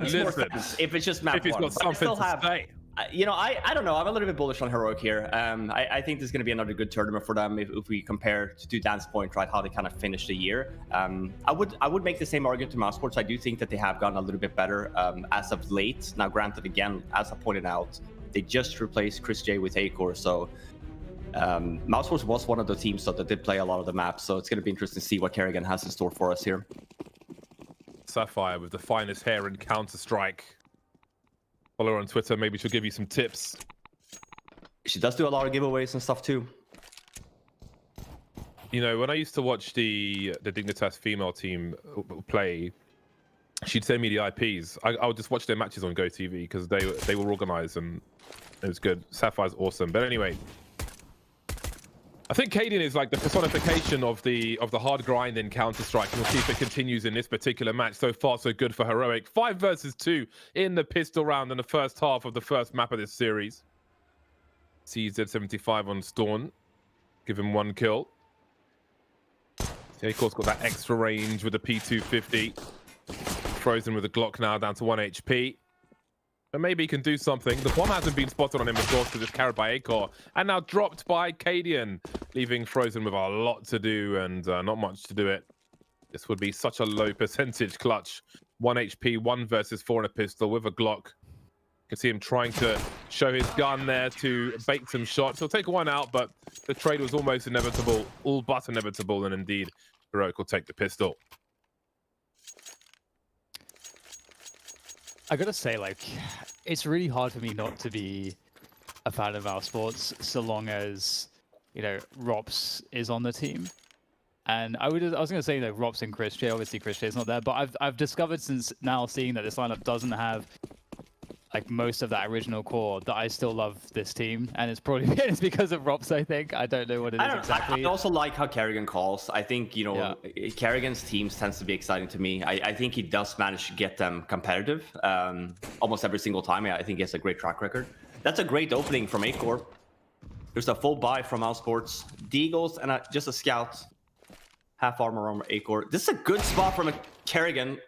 Makes more sense if it's just map if he's one. got But I something still to have, say. I don't know. I'm a little bit bullish on Heroic here. I think this is going to be another good tournament for them if we compare to Dan's point, right? How they kind of finished the year. I would make the same argument to Mousesports. I do think that they have gotten a little bit better as of late. Now, granted, again, as I pointed out, they just replaced Chris J with Acor, so Mousesports was one of the teams that did play a lot of the maps. So it's going to be interesting to see what Kerrigan has in store for us here. Sapphire with the finest hair in Counter-Strike. Follow her on Twitter. Maybe she'll give you some tips. She does do a lot of giveaways and stuff too. You know, when I used to watch the Dignitas female team play, she'd send me the IPs. I would just watch their matches on GoTV because they were organized and it was good. Sapphire's awesome. But anyway, I think Cadian is like the personification of the hard grind in Counter-Strike. We'll see if it continues in this particular match. So far, so good for Heroic. 5 versus 2 in the pistol round in the first half of the first map of this series. CZ75 on Storm. Give him 1 kill. Acor's got that extra range with the P250. Frozen with a Glock now down to 1 HP. But maybe he can do something. The bomb hasn't been spotted on him, of course, because it's carried by Acor. And now dropped by Cadian, leaving Frozen with a lot to do and not much to do it. This would be such a low percentage clutch. 1 HP, 1 versus 4 in a pistol with a Glock. You can see him trying to show his gun there to bait some shots. He'll take 1 out, but the trade was almost inevitable, all but inevitable, and indeed, Heroic will take the pistol. I gotta say, like, it's really hard for me not to be a fan of Mousesports so long as, you know, Rops is on the team. And I was gonna say, you know, Rops and Chris J. Obviously, Chris J is not there, but I've discovered since now seeing that this lineup doesn't have like most of that original core that I still love this team, and it's probably it's because of Rops. I think I don't know what it is exactly. I also like how Kerrigan calls. I think Kerrigan's teams tends to be exciting to me. I think he does manage to get them competitive almost every single time. I think he has a great track record. That's a great opening from Acor. There's a full buy from Mousesports, Deagles, and just a scout. Half armor on Acor. This is a good spot from a Kerrigan.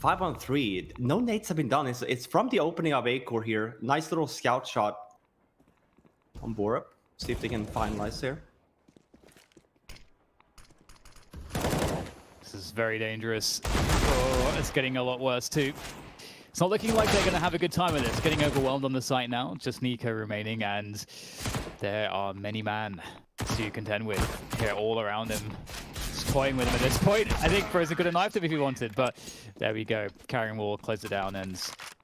5-on-3. No nades have been done. It's from the opening of Acor here. Nice little scout shot on Borup. See if they can finalize here. This is very dangerous. Oh, it's getting a lot worse too. It's not looking like they're going to have a good time with it. It's getting overwhelmed on the site now. Just Nico remaining, and there are many man to contend with here all around him. Just toying with him at this point. I think Frozen could have knifed him if he wanted, but there we go. Carrying wall, close it down, and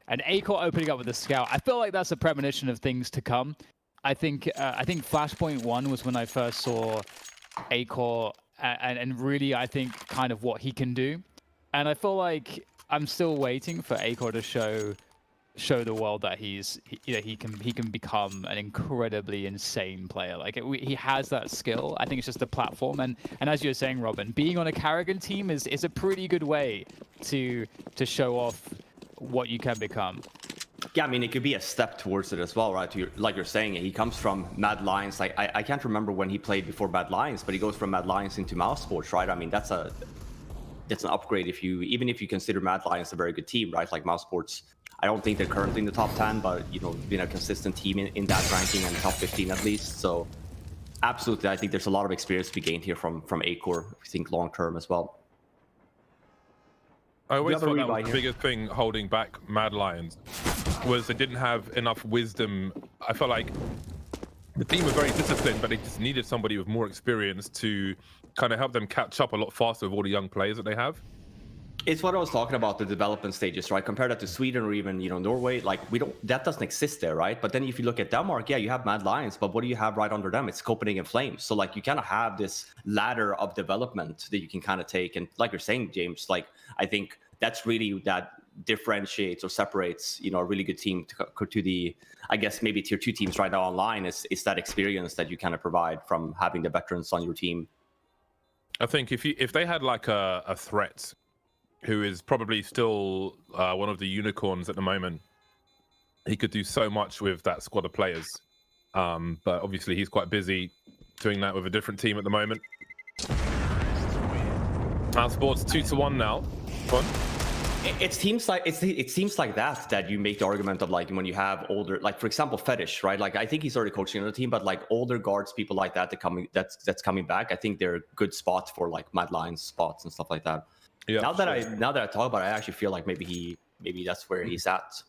Acor opening up with the scout. I feel like that's a premonition of things to come. I think Flashpoint 1 was when I first saw Acor, and really I think kind of what he can do. And I feel like I'm still waiting for Acor to show the world that he can become an incredibly insane player. Like he has that skill. I think it's just the platform, and as you were saying, Robin, being on a Kerrigan team is a pretty good way to show off what you can become. Yeah, I mean, it could be a step towards it as well, right? Like you're saying, he comes from Mad Lions. Like I can't remember when he played before Mad Lions, but he goes from Mad Lions into Mousesports, right? I mean, that's an upgrade even if you consider Mad Lions a very good team, right? Like Mousesports, I don't think they're currently in the top 10, but being a consistent team in that ranking and top 15 at least. So absolutely, I think there's a lot of experience to be gained here from Acor, I think long term as well. I always thought that was the biggest thing holding back Mad Lions was they didn't have enough wisdom. I felt like the team were very disciplined, but they just needed somebody with more experience to kind of help them catch up a lot faster with all the young players that they have. It's what I was talking about, the development stages, right? Compare that to Sweden or even, Norway, like that doesn't exist there, right? But then if you look at Denmark, yeah, you have Mad Lions, but what do you have right under them? It's Copenhagen Flames. So like you kind of have this ladder of development that you can kind of take. And like you're saying, James, like I think that's really that differentiates or separates, a really good team to the, I guess maybe tier 2 teams right now online is that experience that you kind of provide from having the veterans on your team. I think if they had like a threat who is probably still one of the unicorns at the moment, he could do so much with that squad of players. But obviously he's quite busy doing that with a different team at the moment. Mousesports 2-1 now. Fun. It seems like it seems like that you make the argument of like when you have older, like for example Fetish, right? Like I think he's already coaching another team, but like older guards, people like that that's coming back. I think they're good spots for like Mad Lions spots and stuff like that. Yeah. Now that I talk about it, I actually feel like maybe that's where he's at.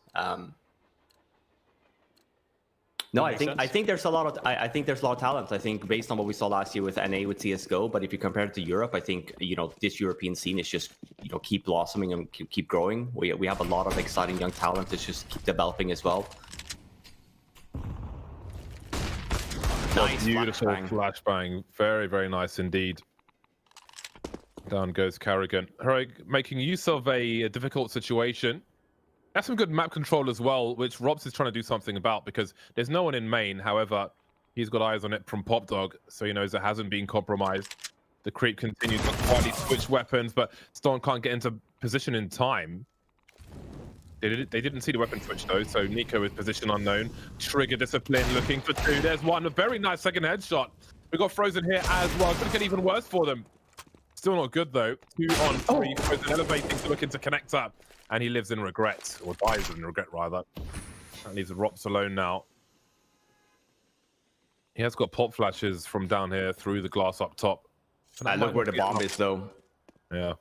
No, I think there's a lot of there's a lot of talent. I think based on what we saw last year with NA with CS:GO, but if you compare it to Europe, I think this European scene is just keep blossoming and keep growing. We have a lot of exciting young talent. It's just keep developing as well. Nice beautiful flashbang. Very, very nice indeed. Down goes Carrigan. Heroic making use of a difficult situation. That's some good map control as well, which Robs is trying to do something about because there's no one in main. However, he's got eyes on it from Popdog, so he knows it hasn't been compromised. The creep continues to quietly switch weapons, but Stone can't get into position in time. They didn't see the weapon switch though, so Nico is position unknown. Trigger discipline looking for two. There's one, a very nice second headshot. We got Frozen here as well. It's gonna get even worse for them. Still not good though. 2 on 3. Frozen elevating to look into connect up. And he lives in regret, or dies in regret rather. That leaves Rops alone now. He has got pop flashes from down here through the glass up top. I look where the bomb is though. Yeah.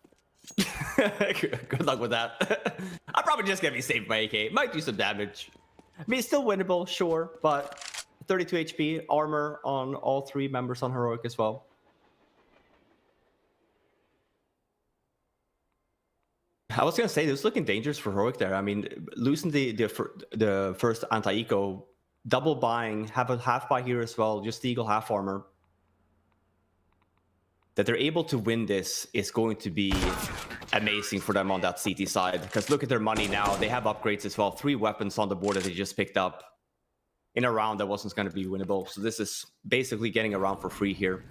Good luck with that. I'm probably just gonna be saved by AK. Might do some damage. I mean, it's still winnable, sure, but 32 HP, armor on all 3 members on Heroic as well. I was gonna say this was looking dangerous for Heroic there. I mean, losing the first anti-eco, double buying, have a half buy here as well, just the Eagle half armor. That they're able to win this is going to be amazing for them on that CT side. Because look at their money now; they have upgrades as well. 3 weapons on the board that they just picked up in a round that wasn't going to be winnable. So this is basically getting a round for free here.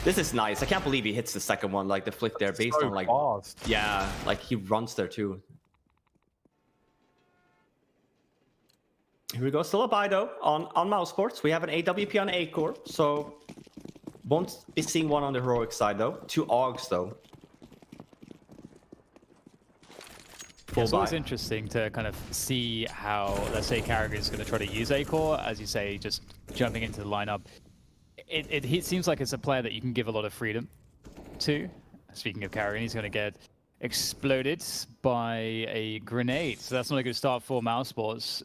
This is nice. I can't believe he hits the second one, like the flick there, based on like fast. Yeah, like he runs there too. Here we go. Still a buy though on Mousesports. We have an AWP on A-Core, so won't be seeing one on the Heroic side though. 2 AUGs though. It's always interesting to kind of see how, let's say, Carrigan is going to try to use A-Core, as you say, just jumping into the lineup. It seems like it's a player that you can give a lot of freedom to. Speaking of Carrigan, he's going to get exploded by a grenade. So that's not a good start for Mousesports.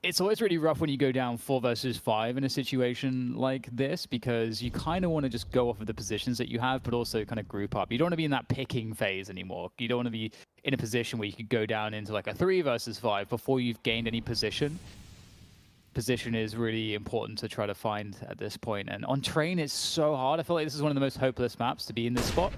It's always really rough when you go down 4 versus 5 in a situation like this, because you kind of want to just go off of the positions that you have, but also kind of group up. You don't want to be in that picking phase anymore. You don't want to be in a position where you could go down into like a 3 versus 5 before you've gained any position. Position is really important to try to find at this point. And on train, it's so hard. I feel like this is one of the most hopeless maps to be in this spot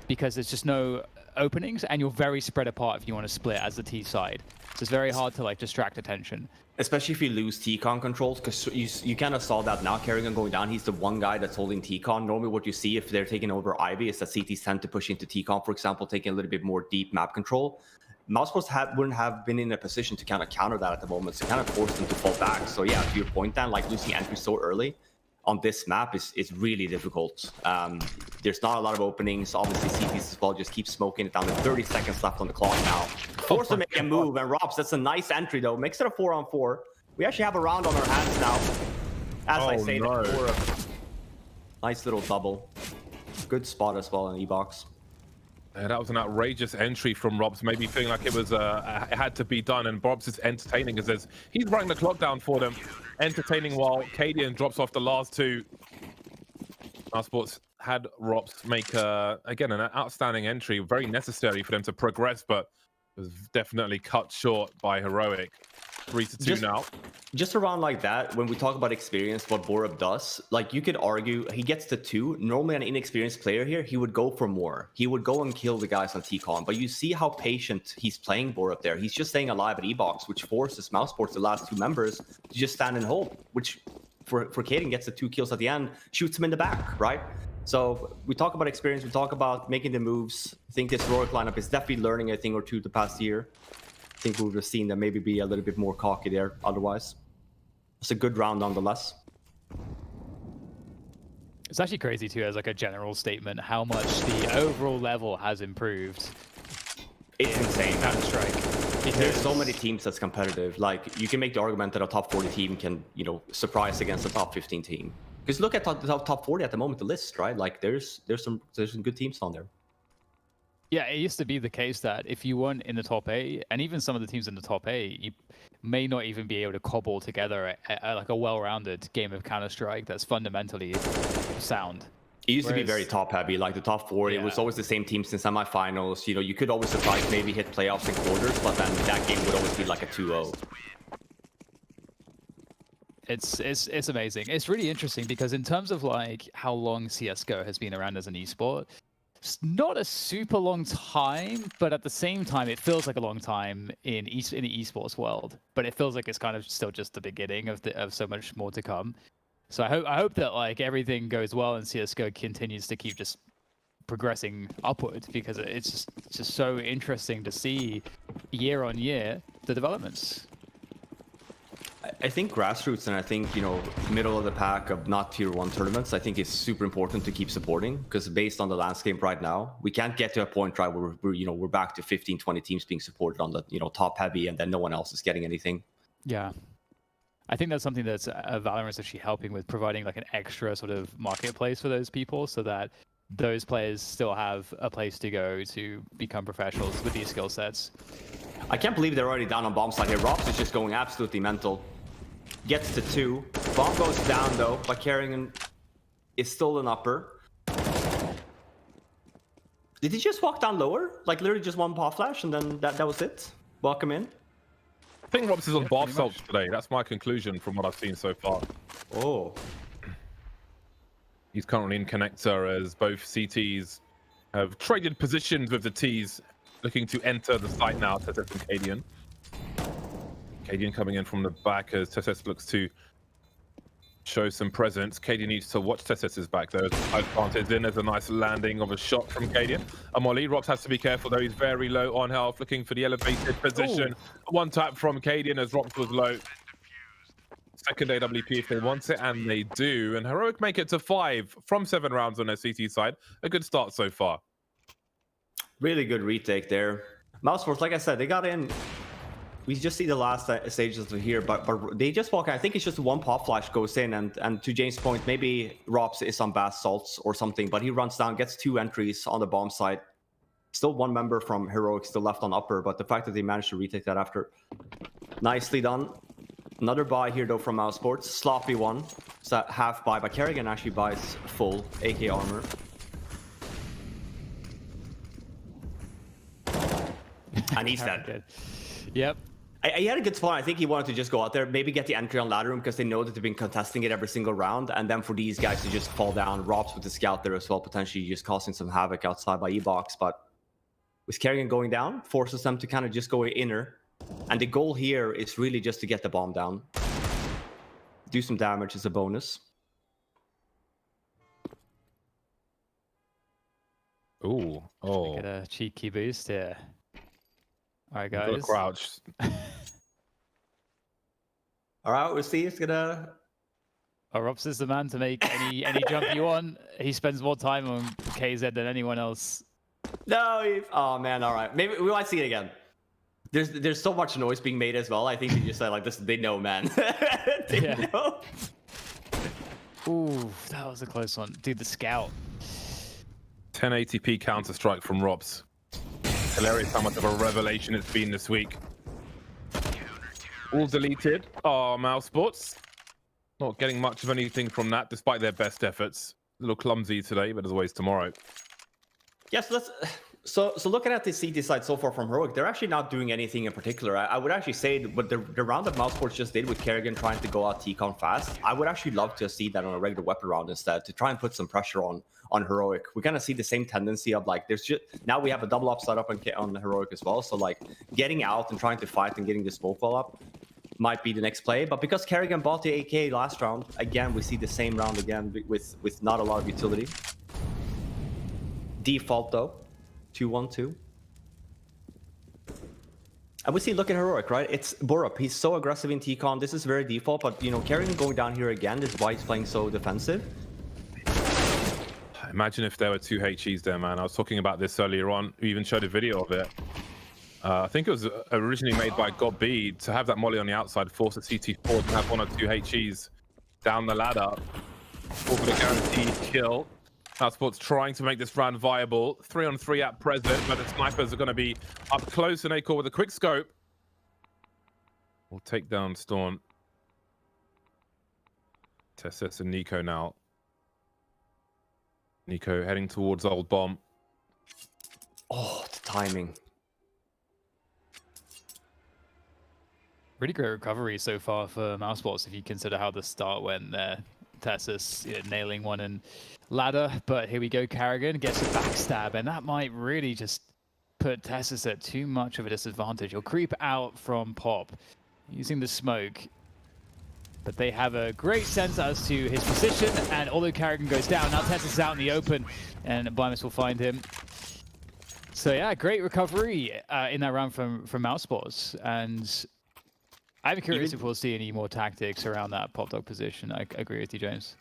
because there's just no openings and you're very spread apart if you want to split as the T side. So it's very hard to like distract attention. Especially if you lose T-Con controls, because you kind of saw that now. Carrigan going down, he's the one guy that's holding T-Con. Normally what you see if they're taking over Ivy is that CTs tend to push into T-Con, for example, taking a little bit more deep map control. Mousesports wouldn't have been in a position to kind of counter that at the moment, so kind of forced them to fall back. So yeah, to your point Dan, like losing entry so early on this map is really difficult. There's not a lot of openings. Obviously CTs as well just keep smoking it down. There's 30 seconds left on the clock now. Forced to make a move, and Robs, that's a nice entry though. Makes it a 4-on-4. We actually have a round on our hands now. As I say, no. Nice little double. Good spot as well in E-Box. That was an outrageous entry from Robs, maybe feeling like it was it had to be done, and Robs is entertaining because he's running the clock down for them, entertaining while Cadian drops off the last 2. Mousesports had Robs make again an outstanding entry, very necessary for them to progress, but was definitely cut short by Heroic. 3-2 now. Just around like that, when we talk about experience, what Borup does, like you could argue he gets to 2. Normally an inexperienced player here, he would go for more. He would go and kill the guys on T-Con, but you see how patient he's playing Borup there. He's just staying alive at E-Box, which forces Mousesports, the last 2 members, to just stand and hold, which for Caden gets the 2 kills at the end, shoots him in the back, right? So we talk about experience, we talk about making the moves. I think this Heroic lineup is definitely learning a thing or two the past year. I think we would have seen them maybe be a little bit more cocky there otherwise. It's a good round nonetheless. It's actually crazy too, as like a general statement, how much the overall level has improved. It's insane. Counter-Strike. There's so many teams that's competitive. Like, you can make the argument that a top 40 team can, you know, surprise against a top 15 team. Because look at the top 40 at the moment, the list, right? Like, there's some good teams on there. Yeah, it used to be the case that if you weren't in the top 8, and even some of the teams in the top 8, you may not even be able to cobble together like a well-rounded game of Counter-Strike that's fundamentally sound. It used to be very top-heavy, like the top 4. Yeah. It was always the same teams in semifinals. You know, you could always surprise, maybe hit playoffs and quarters, but then that game would always be like a 2-0. It's amazing. It's really interesting because in terms of like how long CS:GO has been around as an esport, it's not a super long time, but at the same time, it feels like a long time in the esports world. But it feels like it's kind of still just the beginning of so much more to come. So I hope that like everything goes well and CS:GO continues to keep just progressing upward, because it's just so interesting to see year on year the developments. I think grassroots and I think, you know, middle of the pack of not tier 1 tournaments, I think is super important to keep supporting, because based on the landscape right now, we can't get to a point, right, where we're back to 15, 20 teams being supported on the, you know, top heavy, and then no one else is getting anything. Yeah. I think that's something that's Valorant is actually helping with, providing like an extra sort of marketplace for those people, so that those players still have a place to go to become professionals with these skill sets. I can't believe they're already down on bomb side here. Robs is just going absolutely mental. Gets to 2. Bomb goes down though, but Carrigan is still an upper. Did he just walk down lower? Like literally just one paw flash and then that was it? Walk him in? I think Robs is on bar salts today. That's my conclusion from what I've seen so far. Oh. He's currently in connector as both CTs have traded positions with the Ts, looking to enter the site now, Tesses and Cadian. Cadian coming in from the back as Tesses looks to show some presence. Cadian needs to watch Tesses's back though. As planted in, there's a nice landing of a shot from Cadian. Molly, Rox has to be careful though, he's very low on health, looking for the elevated position. Ooh. One tap from Cadian as Rox was low. Second AWP if they want it, and they do. And Heroic make it to 5 from 7 rounds on their CT side. A good start so far. Really good retake there. Mousesports, like I said, they got in. We just see the last stages of here, but they just walk in. I think it's just one pop flash goes in, and to James' point, maybe Robs is on bath salts or something, but he runs down, gets 2 entries on the bomb side. Still one member from Heroic still left on upper, but the fact that they managed to retake that after, nicely done. Another buy here though from Mousesports. Sloppy one. It's a half buy, but Kerrigan actually buys full AK armor. And he's dead. Yep. He had a good spawn. I think he wanted to just go out there, maybe get the entry on ladder room, because they know that they've been contesting it every single round, and then for these guys to just fall down. Robs with the scout there as well, potentially just causing some havoc outside by E-Box, but with Kerrigan going down, forces them to kind of just go inner. And the goal here is really just to get the bomb down. Do some damage as a bonus. Ooh. Oh. Get a cheeky boost here. All right, guys. Crouch. All right, we'll see. It's gonna. Oh, Robs is the man to make any jump you want. He spends more time on KZ than anyone else. No. Oh man. All right. Maybe we might see it again. There's so much noise being made as well. I think they just said like this. They know, man. They know. Ooh, that was a close one, dude. The scout. 1080p Counter Strike from Robs. Hilarious how much of a revelation it's been this week. All deleted. Oh, Mousesports. Not getting much of anything from that, despite their best efforts. A little clumsy today, but as always tomorrow. Yes, so looking at the CT side so far from Heroic, they're actually not doing anything in particular. I would actually say what the round that Mousesports just did with Kerrigan trying to go out T-Con fast, I would actually love to see that on a regular weapon round instead, to try and put some pressure on Heroic. We kind of see the same tendency of like, there's just, now we have a double up setup on Heroic as well. So like getting out and trying to fight and getting the smoke wall up might be the next play. But because Kerrigan bought the AK last round, again, we see the same round again with not a lot of utility. Default though. 2-1-2. And we see, look at Heroic, right? It's Borup. He's so aggressive in T-Con. This is very default, but, you know, Kerrigan going down here again is why he's playing so defensive. Imagine if there were 2 HEs there, man. I was talking about this earlier on. We even showed a video of it. I think it was originally made by GotB to have that molly on the outside, force a CT forward and have 1 or 2 HEs down the ladder for the guaranteed kill. Mousesports trying to make this round viable. 3-on-3 at present, but the snipers are going to be up close, and Acor with a quick scope will take down Storm. Tessus and Nico now. Nico heading towards Old Bomb. Oh, the timing. Really great recovery so far for Mousesports if you consider how the start went there. Tessus nailing one in ladder, but here we go. Carrigan gets a backstab, and that might really just put Tessus at too much of a disadvantage. He'll creep out from Pop using the smoke, but they have a great sense as to his position, and although Carrigan goes down, now Tessus is out in the open, and Blimus will find him. So yeah, great recovery in that round from Mousesports, and I'm curious if we'll see any more tactics around that pop dog position. I agree with you, James.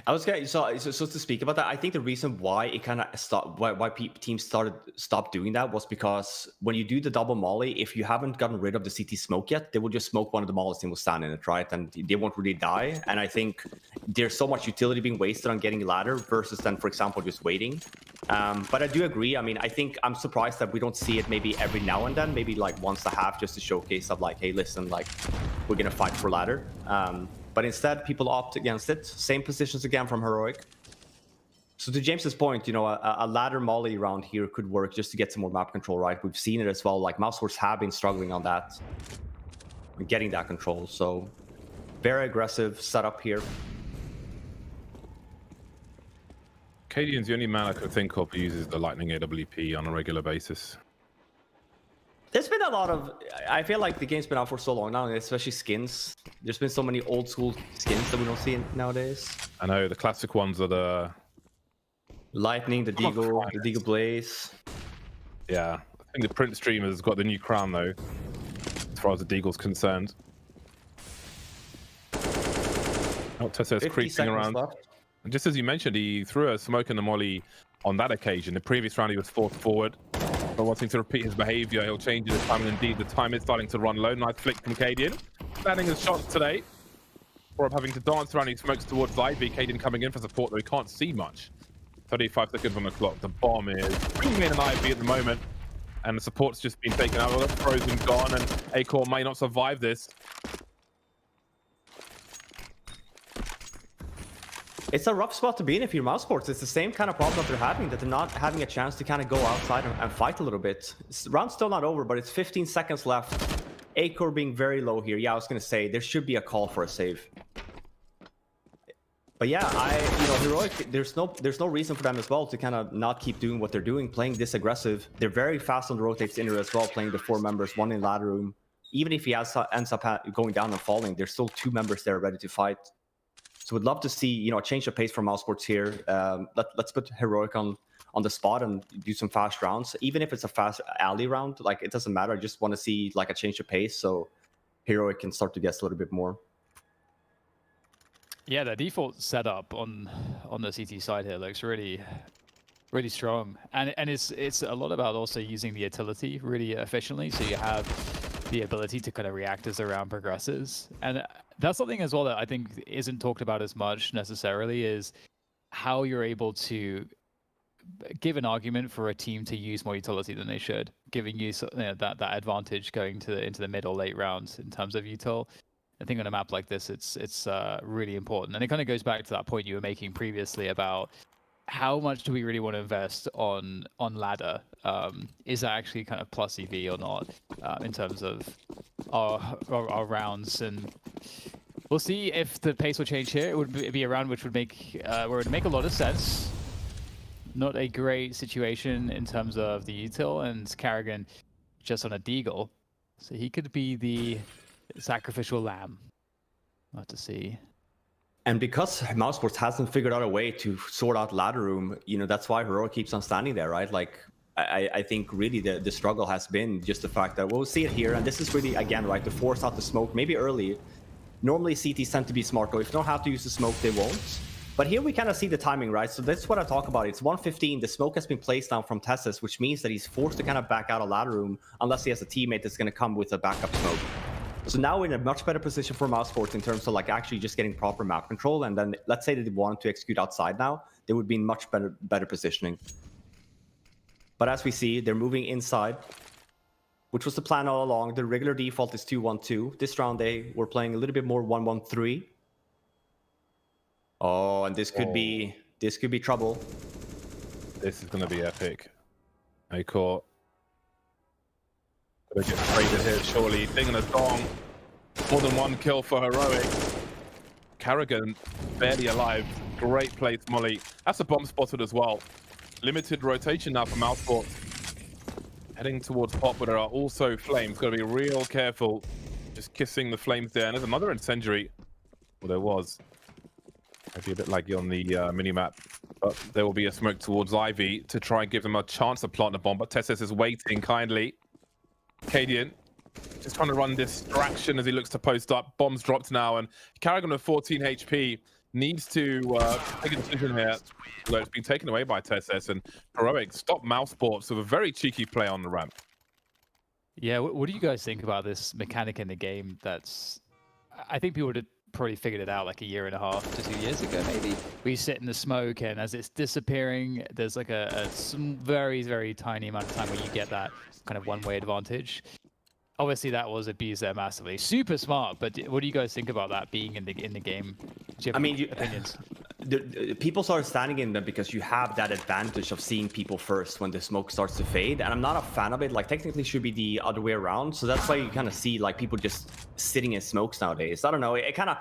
I was going so to speak about that. I think the reason why it kind of stopped, why teams stopped doing that was because when you do the double molly, if you haven't gotten rid of the CT smoke yet, they will just smoke one of the mollies and will stand in it, right? And they won't really die. And I think there's so much utility being wasted on getting ladder versus then, for example, just waiting. But I do agree. I mean, I think I'm surprised that we don't see it maybe every now and then, maybe like once a half, just to showcase of like, hey, listen, like we're gonna fight for ladder. But instead, people opt against it. Same positions again from Heroic. So to James's point, you know, a ladder molly round here could work just to get some more map control, right? We've seen it as well. Like Mousesports have been struggling on that, getting that control. So very aggressive setup here. Cadian's the only man I could think of who uses the Lightning AWP on a regular basis. There's been a lot of, I feel like the game's been out for so long now, especially skins. There's been so many old school skins that we don't see nowadays. I know the classic ones are the Lightning, the Deagle Blaze. Yeah, I think the Prince Streamer's got the new crown though, as far as the Deagle's concerned. Oh, Tessus creeping around. Left. And just as you mentioned, he threw a smoke and a molly on that occasion. The previous round he was forced forward. But wanting to repeat his behavior, he'll change it this time, and indeed the time is starting to run low. Nice flick from Cadian. Landing his shots today. Or having to dance around, he smokes towards Ivy. Cadian coming in for support, though he can't see much. 35 seconds on the clock. The bomb is bringing in an Ivy at the moment. And the support's just been taken out. The frozen gone, and Acor may not survive this. It's a rough spot to be in if you're Mousesports. It's the same kind of problem that they're having, that they're not having a chance to kind of go outside and fight a little bit. Round's still not over, but it's 15 seconds left. Acor being very low here. Yeah, I was going to say, there should be a call for a save. But yeah, Heroic, there's no reason for them as well to kind of not keep doing what they're doing, playing this aggressive. They're very fast on the rotates inner as well, playing the 4 members, 1 in ladder room. Even if he ends up going down and falling, there's still 2 members there ready to fight. So we'd love to see, you know, a change of pace from Mousesports here. Let's put Heroic on the spot and do some fast rounds. Even if it's a fast alley round, like it doesn't matter. I just want to see like a change of pace so Heroic can start to guess a little bit more. Yeah, the default setup on the CT side here looks really strong, and it's a lot about also using the utility really efficiently. So you have the ability to kind of react as the round progresses, and that's something as well that I think isn't talked about as much necessarily, is how you're able to give an argument for a team to use more utility than they should, giving you that advantage going into the mid or late rounds in terms of util. I think on a map like this, it's really important, and it kind of goes back to that point you were making previously about how much do we really want to invest on ladder? Is that actually kind of plus EV or not in terms of our rounds? And we'll see if the pace will change here. It would be a round which would make where it would make a lot of sense. Not a great situation in terms of the util, and Carrigan just on a deagle, so he could be the sacrificial lamb. We'll have to see. And because Mousesports hasn't figured out a way to sort out ladder room, you know, that's why Heroic keeps on standing there, right? Like, I think really the struggle has been just the fact that we'll see it here, and this is really, again, right, to force out the smoke, maybe early. Normally CTs tend to be smart, though. If they don't have to use the smoke, they won't. But here we kind of see the timing, right? So that's what I talk about. It's 1:15. The smoke has been placed down from Tessus, which means that he's forced to kind of back out of ladder room unless he has a teammate that's going to come with a backup smoke. So now we're in a much better position for Mousesports in terms of like actually just getting proper map control. And then let's say that they wanted to execute outside now, they would be in much better positioning. But as we see, they're moving inside, which was the plan all along. The regular default is 2-1-2. This round they were playing a little bit more 1-1-3. Oh, and this could be trouble. This is going to be epic. Acor gonna get traded here, surely. Thing and a dong. More than one kill for Heroic. Carrigan barely alive. Great place, Molly. That's a bomb spotted as well. Limited rotation now for Mousesports. Heading towards Pop, but there are also flames. Got to be real careful. Just kissing the flames there. And there's another incendiary. Well, there was. Maybe a bit laggy on the minimap. But there will be a smoke towards Ivy to try and give them a chance to plant a bomb. But Tessus is waiting kindly. Cadian just trying to run distraction as he looks to post up. Bombs dropped now. And Carrigan with 14 HP needs to take a decision here. Although it's been taken away by Tessus. And Heroic stopped Mousesports with a very cheeky play on the ramp. Yeah, what do you guys think about this mechanic in the game? I think people would have probably figured it out like 1.5 years to 2 years ago, maybe. We sit in the smoke, and as it's disappearing, there's like some very, very tiny amount of time where you get that kind of one-way advantage. Obviously, that was abused there massively. Super smart, but what do you guys think about that being in the game? Do you have opinions? People start standing in them because you have that advantage of seeing people first when the smoke starts to fade, and I'm not a fan of it. Like, technically should be the other way around, so that's why you kind of see like people just sitting in smokes nowadays. I don't know, it kind of,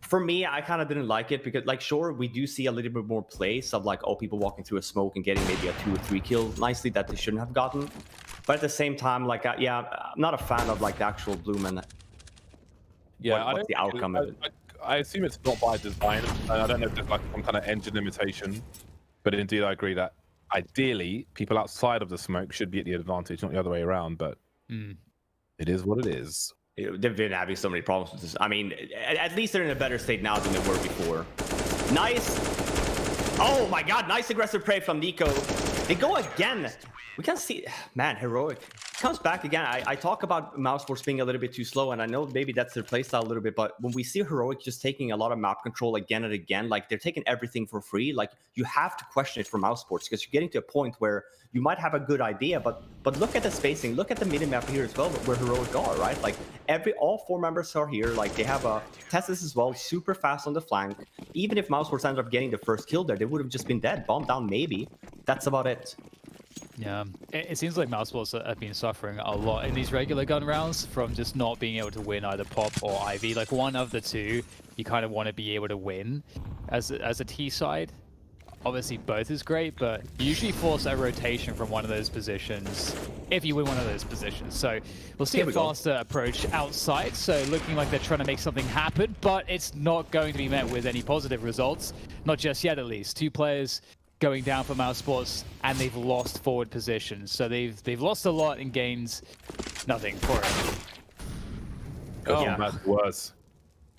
for me, I kind of didn't like it because, like, sure, we do see a little bit more plays of like, oh, people walking through a smoke and getting maybe a 2 or 3 kill nicely that they shouldn't have gotten. But at the same time, like, yeah, I'm not a fan of like the actual bloom and what's the outcome of it. I assume it's not by design. I don't know if there's like some kind of engine limitation, but indeed I agree that ideally people outside of the smoke should be at the advantage, not the other way around. But it is what it is. They've been having so many problems with this. I mean, at least they're in a better state now than they were before. Nice. Oh my God, nice aggressive play from Nico. They go again. We can see, man, Heroic comes back again. I talk about Mousesports being a little bit too slow, and I know maybe that's their playstyle a little bit, but when we see Heroic just taking a lot of map control again and again, like they're taking everything for free, like you have to question it for Mousesports because you're getting to a point where you might have a good idea, but look at the spacing, look at the minimap here as well, where Heroic are, right? Like all 4 members are here, like they have a Tessus as well, super fast on the flank. Even if Mousesports ended up getting the first kill there, they would have just been dead, bombed down maybe. That's about it. Yeah, it seems like Mousesports have been suffering a lot in these regular gun rounds from just not being able to win either Pop or Ivy. Like one of the two, you kind of want to be able to win as a T side. Obviously, both is great, but you usually force a rotation from one of those positions if you win one of those positions. So we'll see a faster approach outside. So looking like they're trying to make something happen, but it's not going to be met with any positive results. Not just yet, at least. 2 players going down for Mousesports, and they've lost forward positions. So they've lost a lot and gained nothing for it. Oh, yeah. That's worse.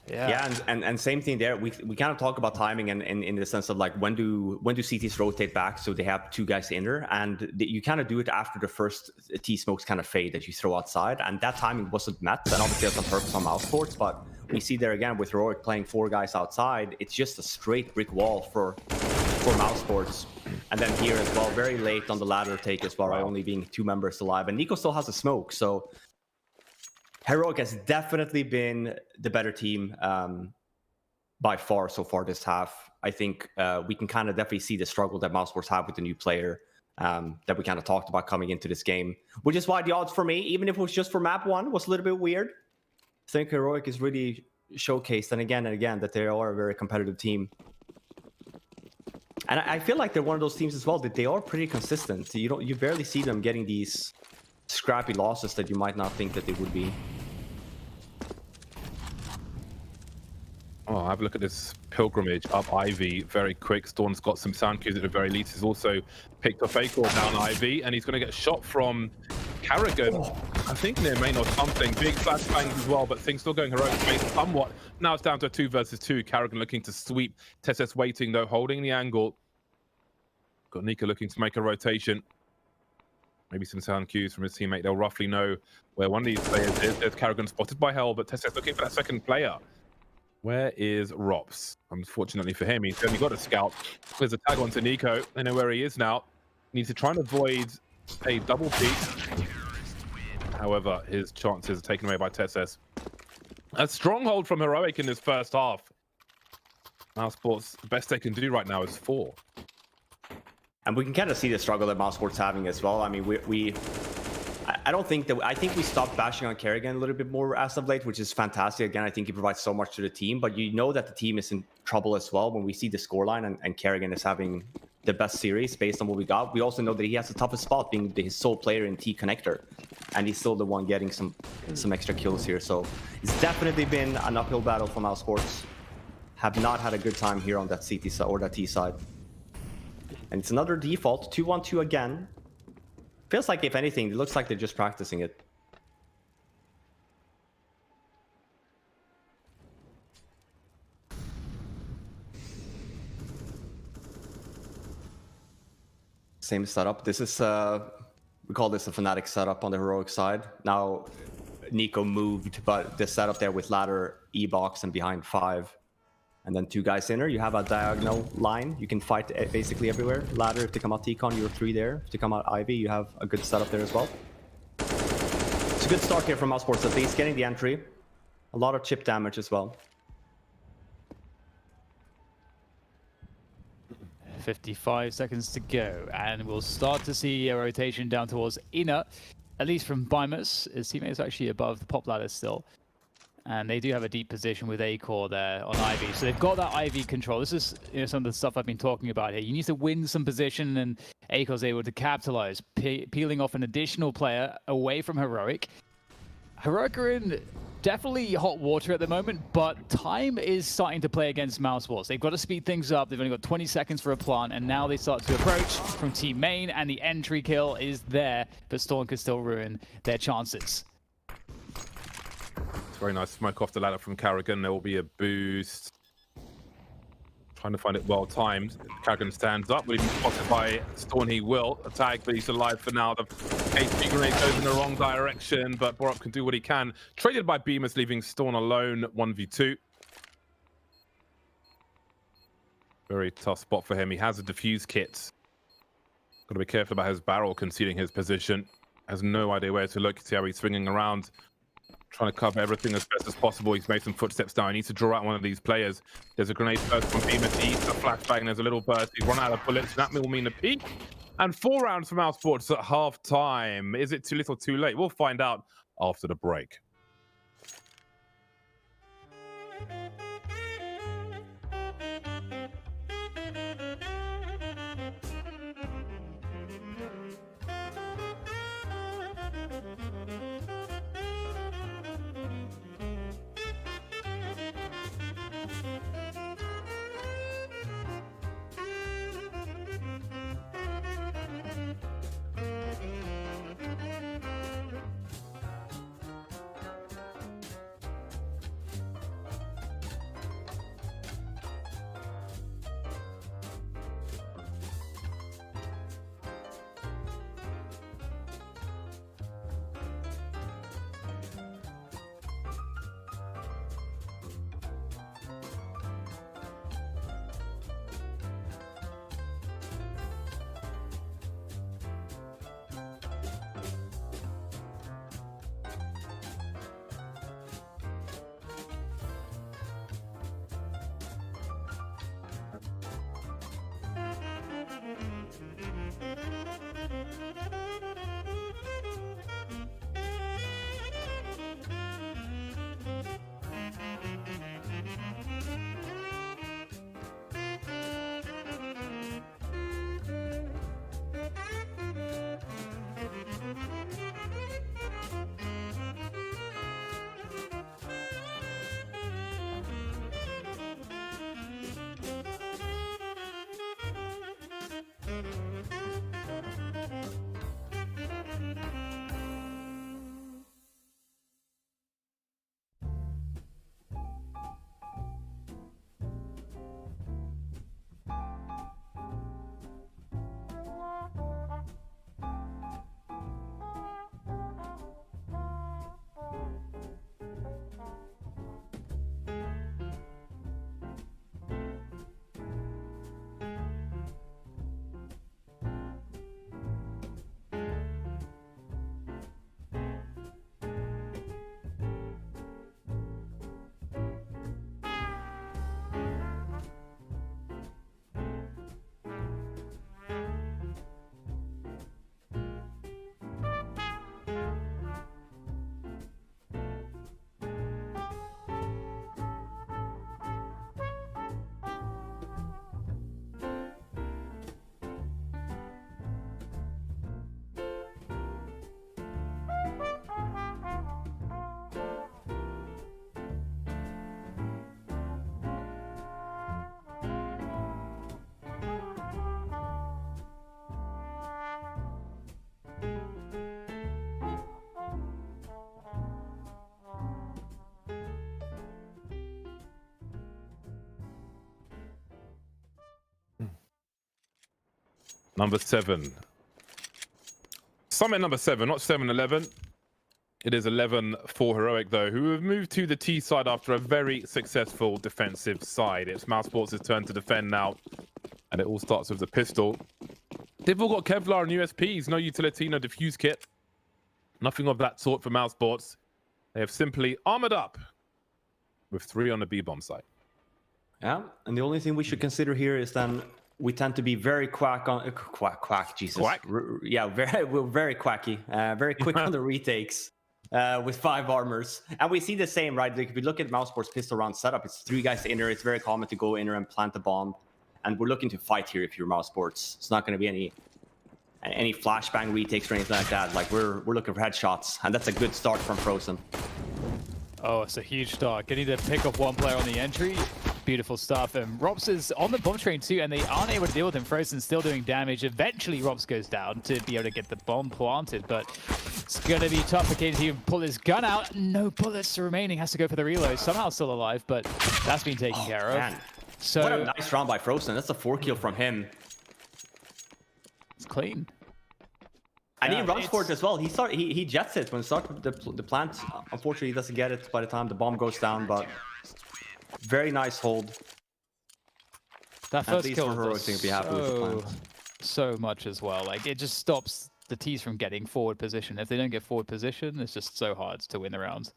Yeah, and same thing there. We kind of talk about timing and in the sense of like when do CTs rotate back so they have 2 guys in there, and you kind of do it after the first T smokes kind of fade that you throw outside, and that timing wasn't met. And obviously that's on purpose on Mousesports, but we see there again with Heroic playing 4 guys outside, it's just a straight brick wall for Mousesports. And then here as well, very late on the ladder take as well, right? Only being 2 members alive, and Nico still has a smoke, so Heroic has definitely been the better team by far so far this half. I think we can kind of definitely see the struggle that Mousesports have with the new player that we kind of talked about coming into this game, which is why the odds for me, even if it was just for map 1, was a little bit weird. I think Heroic is really showcased and again that they are a very competitive team. And I feel like they're one of those teams as well that they are pretty consistent. You barely see them getting these scrappy losses that you might not think that they would be. Oh, have a look at this pilgrimage up Ivy very quick. Storm's got some sound cues at the very least. He's also picked off Acor down Ivy, and he's going to get shot from Carrigan, I think near main or something. Big flashbangs as well, but things still going heroic space somewhat. Now it's down to a 2 versus 2. Carrigan looking to sweep. Tesses waiting though, holding the angle. Got Nika looking to make a rotation. Maybe some sound cues from his teammate. They'll roughly know where one of these players is. There's Carrigan spotted by Hell, but Tesses looking for that second player. Where is Rops? Unfortunately for him, he's only got a scout. There's a tag onto Nico. They know where he is now. Needs to try and avoid a double peek. However, his chances are taken away by Tesses. A stronghold from Heroic in this first half. Mousesports, the best they can do right now is 4. And we can kind of see the struggle that Mousesports having as well. I mean, I don't think that, I think we stopped bashing on Kerrigan a little bit more as of late, which is fantastic. Again, I think he provides so much to the team, but you know that the team is in trouble as well when we see the scoreline and Kerrigan is having the best series based on what we got. We also know that he has the toughest spot being his sole player in T connector, and he's still the one getting some extra kills here. So it's definitely been an uphill battle for Mousesports. Have not had a good time here on that CT side or that T side. And it's another default 2-1-2 again. Feels like, if anything, it looks like they're just practicing it. Same setup. This is, we call this a Fnatic setup on the Heroic side. Now, Nico moved, but the setup there with ladder, E-box, and behind 5. And then 2 guys in there. You have a diagonal line. You can fight basically everywhere. Ladder, if they come out T-Con, you're 3 there. If they come out Ivy, you have a good setup there as well. It's a good start here from Mousesports, at least getting the entry. A lot of chip damage as well. 55 seconds to go, and we'll start to see a rotation down towards Ina, at least from Bimus. His teammate is actually above the pop ladder still. And they do have a deep position with A-Core there on Ivy. So they've got that Ivy control. This is, you know, some of the stuff I've been talking about here. You need to win some position, and A-Core's able to capitalize, peeling off an additional player away from Heroic. Heroic are in definitely hot water at the moment, but time is starting to play against Mousesports. They've got to speed things up. They've only got 20 seconds for a plant, and now they start to approach from team main, and the entry kill is there, but Storm could still ruin their chances. Very nice smoke off the ladder from Carrigan. There will be a boost. Trying to find it well timed. Carrigan stands up. Will he be spotted by Storm? He will. A tag, but he's alive for now. The HP grenade goes in the wrong direction, but Borup can do what he can. Traded by Bemis, leaving Storm alone. 1v2. Very tough spot for him. He has a defuse kit. Got to be careful about his barrel concealing his position. Has no idea where to look. See how he's swinging around, trying to cover everything as best as possible. He's made some footsteps down. He needs to draw out one of these players. There's a grenade burst from Bemis. He eats a flashbang, and there's a little burst. He's run out of bullets. That will mean a peak. And 4 rounds for Mousesports at half-time. Is it too little, too late? We'll find out after the break. Number 7. Summit number 7, not 7-11. It is 11 for Heroic, though, who have moved to the T side after a very successful defensive side. It's Mousesports' turn to defend now, and it all starts with the pistol. They've all got Kevlar and USPs, no utility, no defuse kit. Nothing of that sort for Mousesports. They have simply armored up with 3 on the B-bomb side. Yeah, and the only thing we should consider here is then we tend to be very quack, Jesus. Quack? Yeah, we're very quacky, very quick on the retakes with 5 armors. And we see the same, right? Like if you look at Mousesports pistol round setup, it's 3 guys to inner. It's very common to go inner and plant the bomb. And we're looking to fight here if you're Mousesports. It's not going to be any flashbang retakes or anything like that. Like we're looking for headshots, and that's a good start from Frozen. Oh, it's a huge start. Getting to pick up one player on the entry. Beautiful stuff. And Robs is on the bomb train too, and they aren't able to deal with him. Frozen's still doing damage. Eventually, Robs goes down to be able to get the bomb planted, but it's going to be tough for Kaden to even pull his gun out. No bullets remaining. Has to go for the reload. Somehow still alive, but that's been taken care of. Man. So what a nice round by Frozen. That's a 4 kill from him. It's clean. And Yeah, he runs for it as well. He jets it when start the plant. Unfortunately, he doesn't get it by the time the bomb goes down, but very nice hold. That first kill was so much as well. Like it just stops the T's from getting forward position. If they don't get forward position, it's just so hard to win the rounds.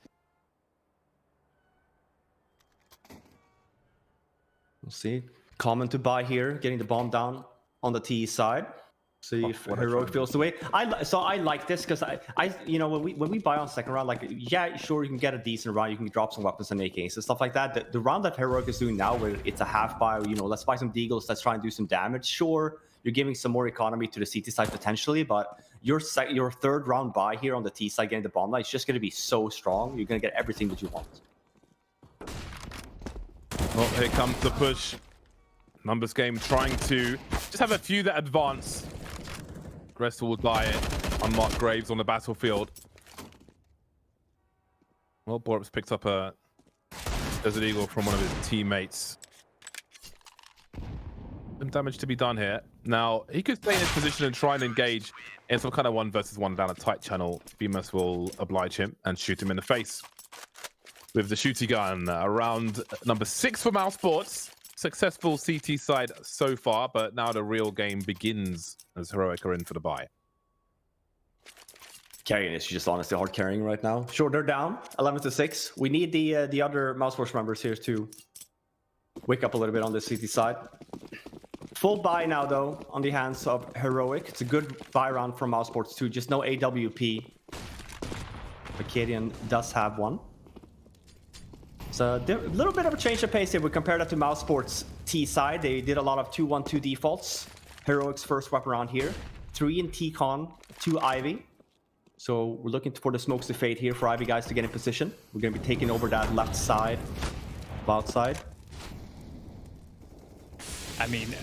We'll see. Common to buy here, getting the bomb down on the T side. See if Heroic feels the way. I like this because I you know when we buy on second round, like yeah, sure you can get a decent round, you can drop some weapons and AKs and stuff like that. The round that Heroic is doing now, where it's a half buy, you know, let's buy some deagles, let's try and do some damage. Sure, you're giving some more economy to the CT side potentially, but your 3rd round buy here on the T side getting the bomb line is just going to be so strong. You're going to get everything that you want. Well, here comes the push. Numbers game trying to just have a few that advance. The rest will die unmarked graves on the battlefield. Well, Borups picked up a Desert Eagle from one of his teammates. Some damage to be done here. Now, he could stay in his position and try and engage in some kind of 1 versus 1 down a tight channel. BMS will oblige him and shoot him in the face with the shooty gun. Round number 6 for Mousesports. Successful CT side so far, but now the real game begins as Heroic are in for the bye. Carrying is just honestly hard carrying right now. Sure, they're down 11-6. We need the other Mousesports members here to wake up a little bit on the CT side. Full buy now though on the hands of Heroic. It's a good buy round from Mousesports too. Just no AWP. Acadian does have one. So a little bit of a change of pace here. We compare that to Mousesports T side. They did a lot of 2-1-2 defaults. Heroic's first weapon around here. 3 in T-Con, 2 Ivy. So we're looking for the smokes to fade here for Ivy guys to get in position. We're going to be taking over that left side, outside. I mean,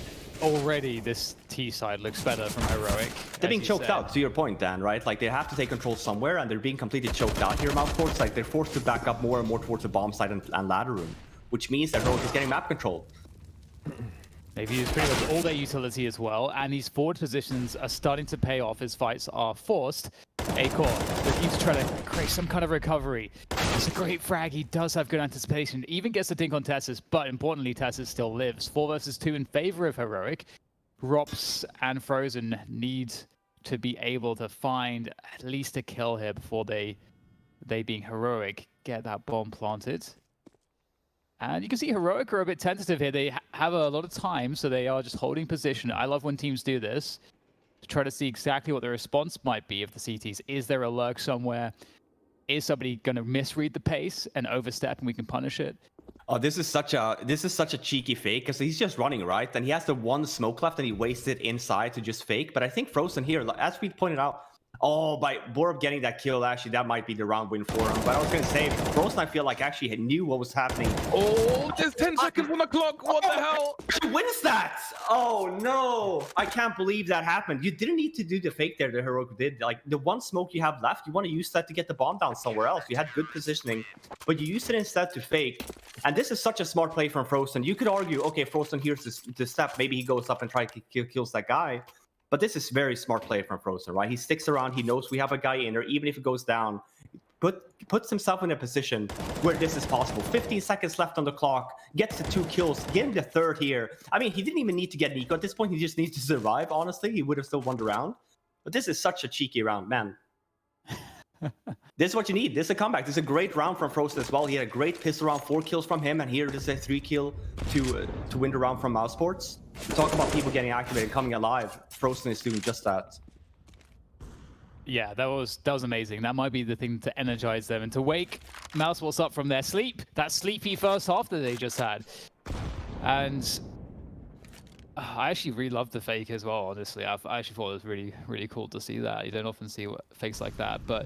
already this T side looks better from Heroic. They're being choked out, to your point, Dan, right? Like, they have to take control somewhere, and they're being completely choked out here, Mousesports. Like, they're forced to back up more and more towards the bomb side and ladder room, which means that Heroic is getting map control. They've used pretty much all their utility as well, and these forward positions are starting to pay off as fights are forced. Acor looking to try to create some kind of recovery. It's a great frag. He does have good anticipation. Even gets the dink on Tessus, but importantly, Tessus still lives. 4 versus 2 in favor of Heroic. Rops and Frozen need to be able to find at least a kill here before they being Heroic, get that bomb planted. And you can see Heroic are a bit tentative here. They have a lot of time, so they are just holding position. I love when teams do this, to try to see exactly what the response might be of the CTs. Is there a lurk somewhere? Is somebody going to misread the pace and overstep and we can punish it? Oh, this is such a cheeky fake because he's just running, right? And he has the 1 smoke left and he wasted inside to just fake. But I think Frozen here, as we pointed out, by Borup getting that kill, actually, that might be the round win for him. But I was going to say, Frozen, I feel like, actually knew what was happening. Oh, there's 10 seconds on the clock. What the hell? He wins that. Oh, no. I can't believe that happened. You didn't need to do the fake there, the Heroic did. Like, the 1 smoke you have left, you want to use that to get the bomb down somewhere else. You had good positioning, but you used it instead to fake. And this is such a smart play from Frozen. You could argue, okay, Frozen, here's the step. Maybe he goes up and kills that guy. But this is very smart play from Frozen, right? He sticks around. He knows we have a guy in there. Even if it goes down, puts himself in a position where this is possible. 15 seconds left on the clock. Gets the 2 kills. Getting the 3rd here. I mean, he didn't even need to get Nico. At this point, he just needs to survive, honestly. He would have still won the round. But this is such a cheeky round, man. This is what you need. This is a comeback. This is a great round from Frozen as well. He had a great pistol round, 4 kills from him, and here this is a 3 kill to win the round from Mousesports. Talk about people getting activated, coming alive. Frozen is doing just that. Yeah, that was amazing. That might be the thing to energize them and to wake Mousesports up from their sleep. That sleepy first half that they just had. And I actually really loved the fake as well, honestly. I actually thought it was really, really cool to see that. You don't often see fakes like that. But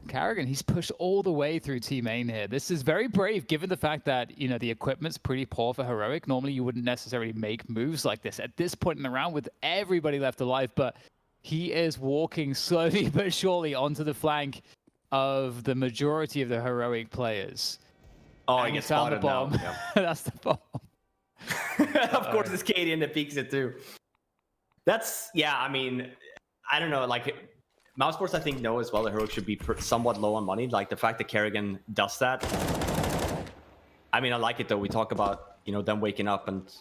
Karrigan, he's pushed all the way through Team Main here. This is very brave, given the fact that, you know, the equipment's pretty poor for Heroic. Normally, you wouldn't necessarily make moves like this at this point in the round with everybody left alive. But he is walking slowly but surely onto the flank of the majority of the Heroic players. Oh, and he gets found the spotted bomb. now. Yeah. That's the bomb. Of course, it's Cadian that peeks it too. That's, yeah, I mean, I don't know, like, Mousesports, I think, know as well that Heroic should be somewhat low on money. Like, the fact that Karrigan does that, I mean, I like it, though. We talk about, you know, them waking up, and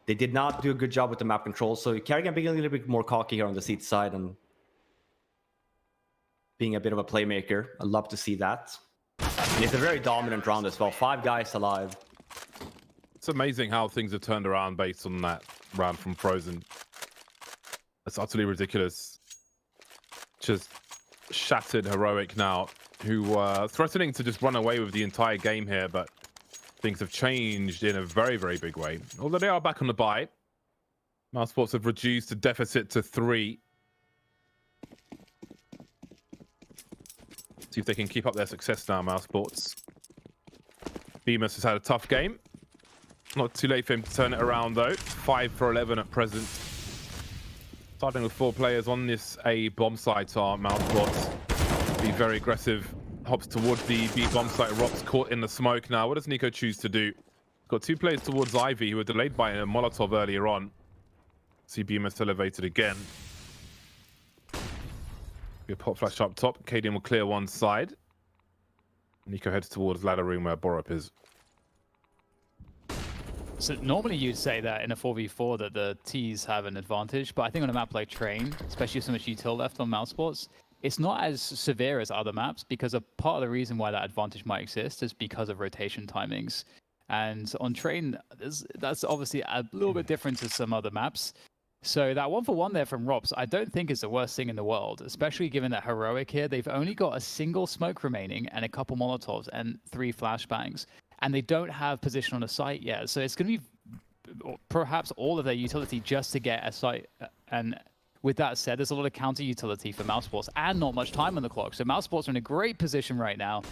they did not do a good job with the map control. So Karrigan being a little bit more cocky here on the seat side and being a bit of a playmaker. I love to see that. And it's a very dominant round as well. 5 guys alive. It's amazing how things have turned around based on that round from Frozen. It's utterly ridiculous. Just shattered Heroic now, who were threatening to just run away with the entire game here, but things have changed in a very, very big way. Although they are back on the bye. Mousesports have reduced the deficit to 3. See if they can keep up their success now, Mousesports. Bemis has had a tough game. Not too late for him to turn it around, though. 5 for 11 at present. Starting with 4 players on this A bomb site are Mousesports. Be very aggressive. Hops towards the B bomb site. Rocks caught in the smoke now. What does Nico choose to do? Got 2 players towards Ivy who were delayed by a Molotov earlier on. See Bemis elevated again. Be a pop flash up top. Cadian will clear one side. Nico heads towards ladder room where Borup is. So normally you'd say that in a 4v4 that the Ts have an advantage, but I think on a map like Train, especially with so much util left on Mousesports, it's not as severe as other maps, because a part of the reason why that advantage might exist is because of rotation timings. And on Train, that's obviously a little bit different to some other maps. So that 1-for-1 there from Rops, I don't think is the worst thing in the world, especially given that Heroic here, they've only got a single smoke remaining and a couple Molotovs and 3 flashbangs. And they don't have position on a site yet. So it's going to be perhaps all of their utility just to get a site. And with that said, there's a lot of counter utility for Mousesports and not much time on the clock. So Mousesports are in a great position right now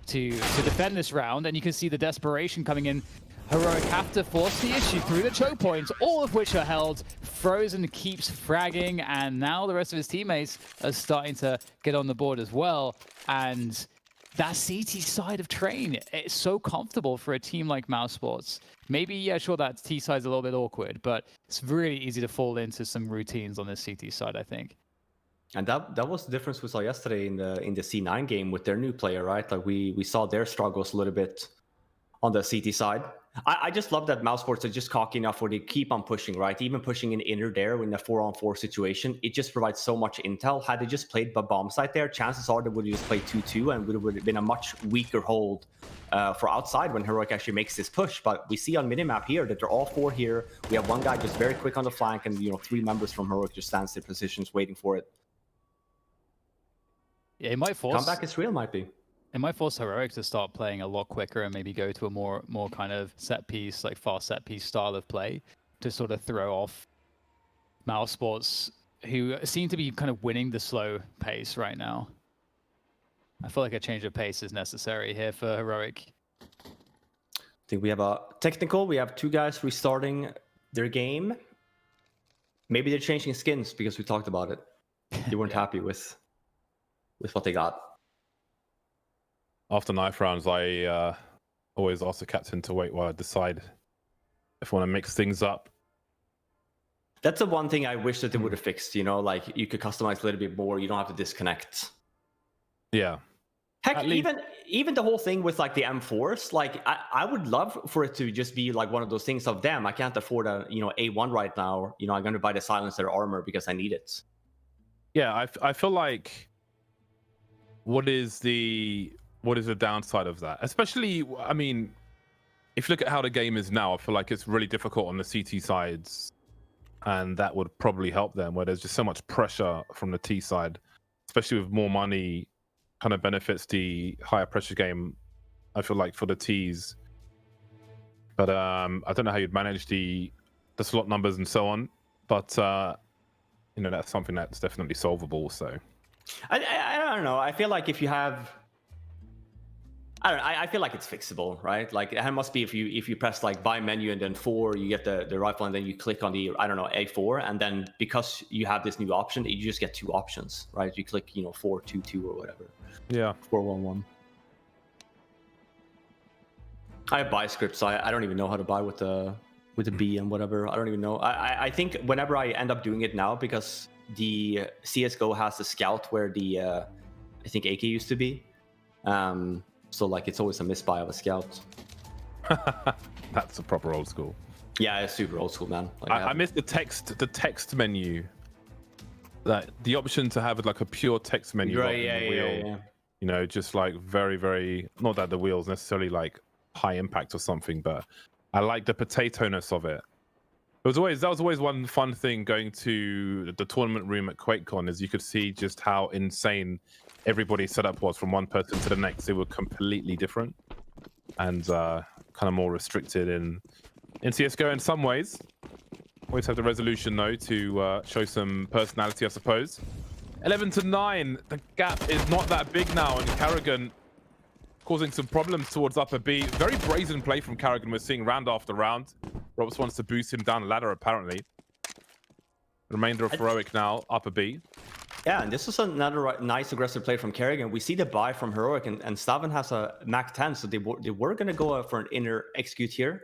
to defend this round. And you can see the desperation coming in. Heroic have to force the issue through the choke points, all of which are held. Frozen keeps fragging, and now the rest of his teammates are starting to get on the board as well. And that CT side of Train, it's so comfortable for a team like Mousesports. Maybe, yeah, sure, that T side's a little bit awkward, but it's really easy to fall into some routines on this CT side, I think. And that was the difference we saw yesterday in the C9 game with their new player, right? Like we saw their struggles a little bit on the CT side. I just love that Mousesports are just cocky enough where they keep on pushing, right? Even pushing in inner there in a 4-on-4 situation. It just provides so much intel. Had they just played the bomb site there, chances are they would have just played 2-2 and would have been a much weaker hold for outside when Heroic actually makes this push. But we see on minimap here that they're all 4 here. We have one guy just very quick on the flank, and 3 members from Heroic just stands in positions waiting for it. Yeah, it might force... Comeback is real, might be. It might force Heroic to start playing a lot quicker and maybe go to a more kind of set piece, like fast set piece style of play to sort of throw off Mousesports, who seem to be kind of winning the slow pace right now. I feel like a change of pace is necessary here for Heroic. I think we have a technical. We have 2 guys restarting their game. Maybe they're changing skins because we talked about it. They weren't happy with what they got. After knife rounds, I always ask the captain to wait while I decide if I want to mix things up. That's the one thing I wish that they would have fixed. You know, like you could customize a little bit more. You don't have to disconnect. Yeah. Heck, even the whole thing with like the M4s, like I would love for it to just be like one of those things of them. I can't afford a A1 right now. You know, I'm going to buy the silencer armor because I need it. Yeah, I feel like what is the downside of that? Especially, I mean, if you look at how the game is now, I feel like it's really difficult on the CT sides, and that would probably help them where there's just so much pressure from the T side, especially with more money. Kind of benefits the higher pressure game, I feel like, for the T's. But I don't know how you'd manage the slot numbers and so on. But that's something that's definitely solvable. So I don't know. I feel like if you have, I don't know. I feel like it's fixable, right? Like it must be if you press like buy menu and then 4, you get the rifle, and then you click on the A4, and then because you have this new option, you just get 2 options, right? You click 4 2 2 or whatever. Yeah, 4 1 1. I have buy scripts, so I don't even know how to buy with the B and whatever. I don't even know. I think whenever I end up doing it now, because the CS:GO has the scout where the I think AK used to be. So like it's always a misbuy of a scout. That's a proper old school. Yeah, it's super old school, man. Like, I missed the text menu. That the option to have like a pure text menu. Right, yeah. You know, just like very, very, not that the wheel's necessarily like high impact or something, but I like the potato-ness of it. That was always one fun thing going to the tournament room at QuakeCon, is you could see just how insane everybody's setup was from one person to the next. They were completely different and kind of more restricted in CS:GO in some ways. Always have the resolution though to show some personality, I suppose. 11-9. The gap is not that big now, and Karrigan causing some problems towards upper B. Very brazen play from Karrigan. We're seeing round after round. Robs wants to boost him down the ladder, apparently. Remainder of Heroic now, upper B. Yeah, and this is another nice aggressive play from Karrigan. We see the buy from Heroic, and Staven has a Mac 10, so they were going to go for an inner execute here.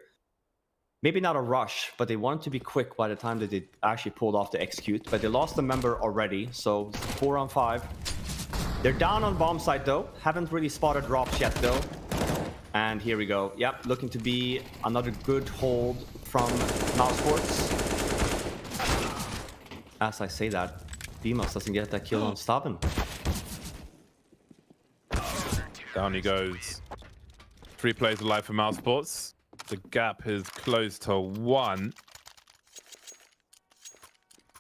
Maybe not a rush, but they wanted to be quick by the time that they actually pulled off the execute. But they lost a member already, so 4 on 5. They're down on bomb site though. Haven't really spotted drops yet though. And here we go. Yep, looking to be another good hold from Mousesports. As I say that, Beamos doesn't get that kill on Staven. Down he goes. 3 players alive for Mousesports. The gap is close to 1.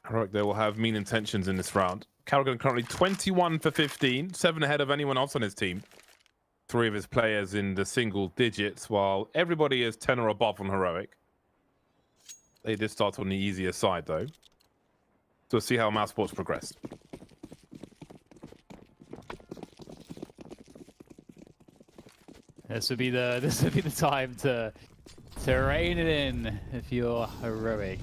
Heroic there will have mean intentions in this round. Karrigan currently 21 for 15, 7 ahead of anyone else on his team. 3 of his players in the single digits, while everybody is 10 or above on Heroic. They did start on the easier side though. So we'll see how Mousesports progress. This would be the time to rein it in if you're Heroic.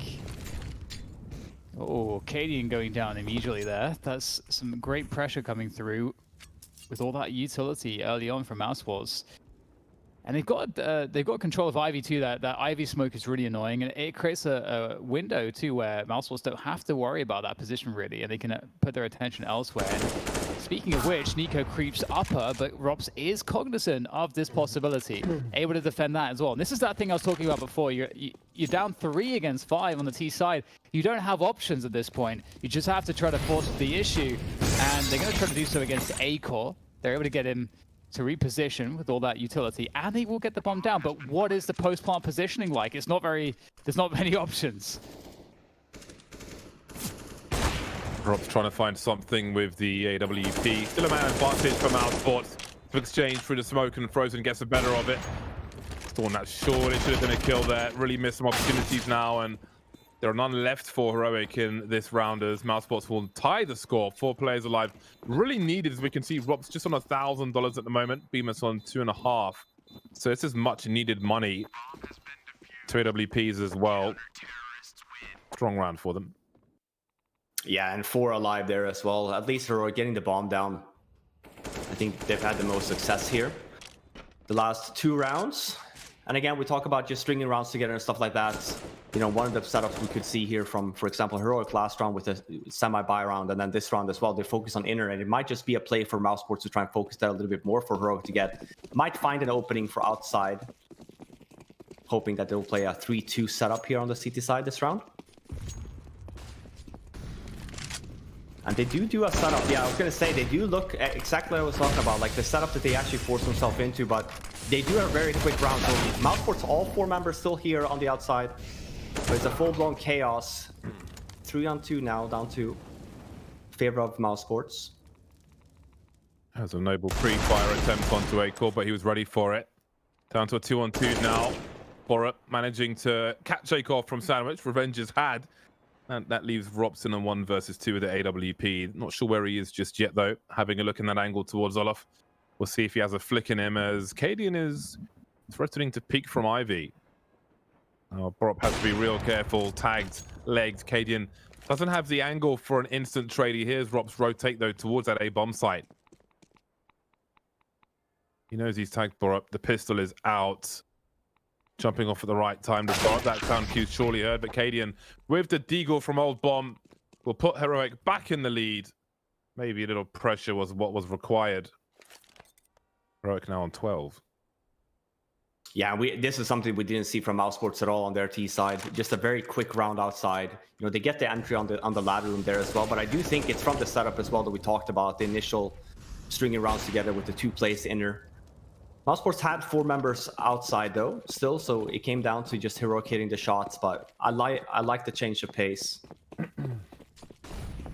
Oh, Cadian going down immediately there. That's some great pressure coming through with all that utility early on from Mousesports. And they've got control of Ivy too. That Ivy smoke is really annoying, and it creates a window too where Mousesports don't have to worry about that position really, and they can put their attention elsewhere. And speaking of which, Nico creeps upper, but Robs is cognizant of this possibility, able to defend that as well. And this is that thing I was talking about before. You're down 3 against 5 on the T side. You don't have options at this point. You just have to try to force the issue, and they're going to try to do so against A-Core. They're able to get him to reposition with all that utility, and they will get the bomb down. But what is the post-plant positioning like? There's not many options. Rob's trying to find something with the AWP. Still a man advantage for Mousesports. Exchange through the smoke, and Frozen gets the better of it. Storm that surely should have been a kill there. Really missed some opportunities now, and there are none left for Heroic in this round as Mousesports will tie the score. 4 players alive. Really needed, as we can see. Rob's just on $1,000 at the moment. Bemis on 2.5. So this is much needed money to AWPs as well. Strong round for them. Yeah, and 4 alive there as well. At least Heroic getting the bomb down. I think they've had the most success here. The last 2 rounds. And again, we talk about just stringing rounds together and stuff like that. You know, one of the setups we could see here from, for example, Heroic last round with a semi-buy round, and then this round as well, they focus on inner, and it might just be a play for Mousesports to try and focus that a little bit more for Heroic to get. Might find an opening for outside, hoping that they'll play a 3-2 setup here on the CT side this round. And they do a setup. Yeah, I was going to say, they do look exactly what I was talking about, like the setup that they actually force themselves into, but they do a very quick round. So Mousesports, all 4 members still here on the outside. But it's a full-blown chaos. 3-on-2 now, down to favor of Mousesports. That was a noble pre-fire attempt onto Acor, but he was ready for it. Down to a 2-on-2 now. Borup managing to catch Acor from Sandwich. Revenge is had. And that leaves Robson on 1 versus 2 with the AWP. Not sure where he is just yet, though. Having a look in that angle towards Olaf. We'll see if he has a flick in him, as Cadian is threatening to peek from Ivy. Borup has to be real careful. Tagged, legged. Cadian doesn't have the angle for an instant trade. He hears Robs rotate, though, towards that A-bomb site. He knows he's tagged Borup. The pistol is out. Jumping off at the right time to start. That sound cue surely heard, but Cadian with the deagle from Old Bomb will put Heroic back in the lead. Maybe a little pressure was what was required. Heroic now on 12. Yeah, this is something we didn't see from Mousesports at all on their T side. Just a very quick round outside. You know, they get the entry on the ladder room there as well, but I do think it's from the setup as well that we talked about, the initial stringing rounds together with the 2 plays inner. Mousesports had 4 members outside though, still, so it came down to just Heroic hitting the shots, but I like the change of pace.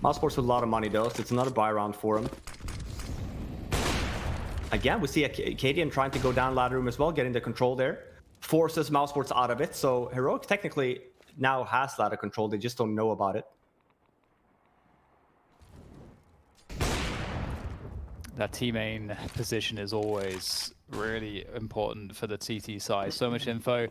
Mousesports with a lot of money though, so it's another buy round for him. Again, we see Cadian trying to go down ladder room as well, getting the control there. Forces Mousesports out of it, so Heroic technically now has ladder control, they just don't know about it. That T-main position is always really important for the TT side. So much info.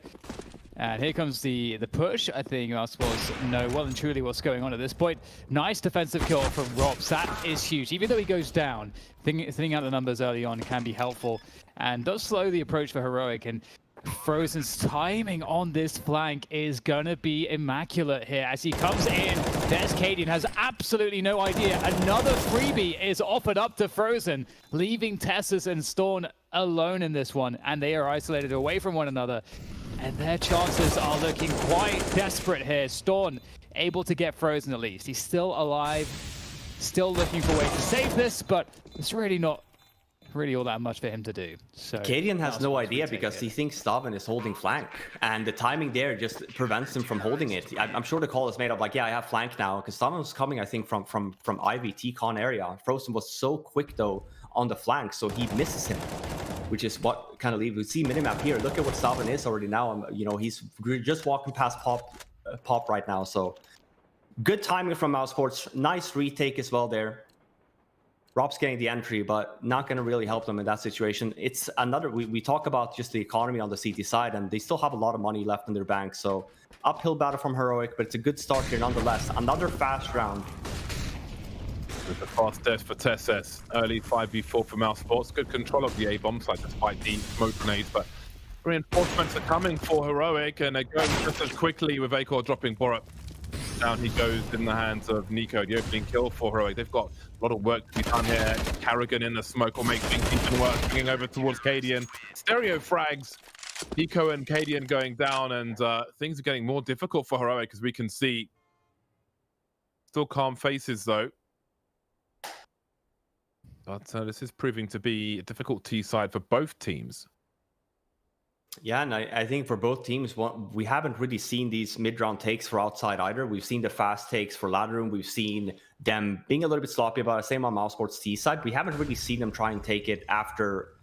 And here comes the push. I think Mousesports know well and truly what's going on at this point. Nice defensive kill from Robs. That is huge. Even though he goes down, thinning out the numbers early on can be helpful. And does slow the approach for Heroic. And Frozen's timing on this flank is gonna be immaculate here as he comes in. There's Cadian, has absolutely no idea. Another freebie is offered up to Frozen, leaving Tessus and Storm alone in this one, and they are isolated away from one another. And their chances are looking quite desperate here. Storm able to get Frozen at least. He's still alive, still looking for ways to save this, but it's really not all that much for him to do. So Cadian has no idea because he thinks Staven is holding flank, and the timing there just prevents him from holding it. I'm sure the call is made up like, yeah, I have flank now, because Staven was coming, I think, from Ivy T-Con area. Frozen was so quick though on the flank, so he misses him, which is what kind of leaves. We see minimap here. Look at what Staven is already now. You know, he's just walking past Pop right now. So good timing from Mousesports. Nice retake as well there. Rob's getting the entry, but not going to really help them in that situation. It's another, we talk about just the economy on the CT side, and they still have a lot of money left in their bank. So uphill battle from Heroic, but it's a good start here nonetheless. Another fast round. With the fast death for Tessus. Early 5v4 for Mousesports. Good control of the A-bomb site despite the smoke grenades, but reinforcements are coming for Heroic, and they're going just as quickly with Acor dropping Borup. Down he goes in the hands of Nico, the opening kill for Heroic. They've got a lot of work to be done here. Carrigan in the smoke will make things even worse. Bringing over towards Cadian. Stereo frags. Nico and Cadian going down, and things are getting more difficult for Heroic, as we can see. Still calm faces, though. But this is proving to be a difficult T-side for both teams. Yeah, and I think for both teams, we haven't really seen these mid-round takes for outside either. We've seen the fast takes for ladder room. We've seen them being a little bit sloppy about it. Same on Mousesports T side. We haven't really seen them try and take it after